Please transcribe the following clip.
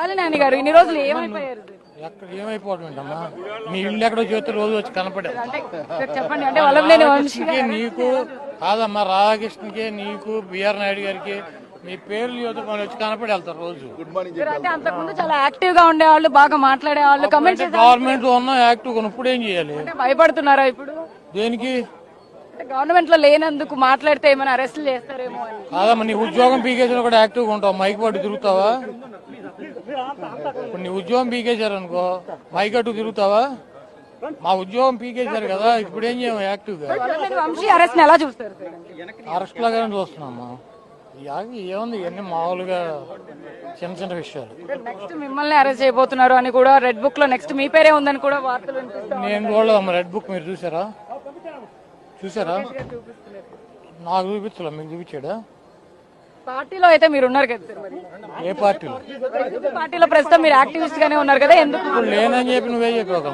బాలినేని గారు ఇన్ని రోజులు ఏమైపోయారు? ఎక్కడ ఏమైపోవడం ఏంటమ్మా, మీ ఇల్లు ఎక్కడో చేస్తే రోజు వచ్చి కనపడే. చెప్పండి. అంటే వల్లభనేని వంశీ నీకు కాదమ్మా, రాధాకృష్ణకి నీకు బిఆర్ నాయుడు గారికి మీ పేర్లు యువత వచ్చి కనపడి వెళ్తారు రోజు. అంటే అంతకుముందు చాలా యాక్టివ్ గా ఉండేవాళ్ళు, బాగా మాట్లాడేవాళ్ళు, కమెంట్స్ గవర్నమెంట్ లో ఉన్న యాక్టివ్ ఇప్పుడు ఏం చేయాలి? భయపడుతున్నారా ఇప్పుడు? దేనికి? గవర్నమెంట్ లో లేనందుకు మాట్లాడితే ఏమైనా అరెస్టులు చేస్తారేమో అని. కాదమ్మా, నీ ఉద్యోగం పీకేసిన కూడా యాక్టివ్ గా ఉంటావు, మైక్ పట్టు తిరుగుతావా? ఇప్పుడు నీ ఉద్యోగం పీకేశారు అనుకో, మైక్ అట్టు తిరుగుతావా? మా ఉద్యోగం పీకేశారు కదా, ఇప్పుడు ఏం చేయము యాక్టివ్ గా. వంశీ అరెస్ట్ ఎలా చూస్తారు? అరెస్ట్ లాగానే చూస్తున్నామ్మా. ఏముంది, ఇవన్నీ మామూలుగా చిన్న చిన్న విషయాలు. నెక్స్ట్ మిమ్మల్ని అరెస్ట్ చేయబోతున్నారు అని కూడా రెడ్ బుక్ లో నెక్స్ట్ మీ పేరే ఉందని కూడా వార్తలు వినిపిస్తాయి. నేను చూడలేదమ్మా రెడ్ బుక్, మీరు చూసారా? నాకు చూపించలే, మీకు చూపించాడా? పార్టీలో అయితే మీరు ఉన్నారు కదా. ఏ పార్టీలో? పార్టీలో ప్రస్తుతం మీరు యాక్టివిస్ట్ గానే ఉన్నారు కదా, ఎందుకు లేనని చెప్పి నువ్వే చెప్పావు.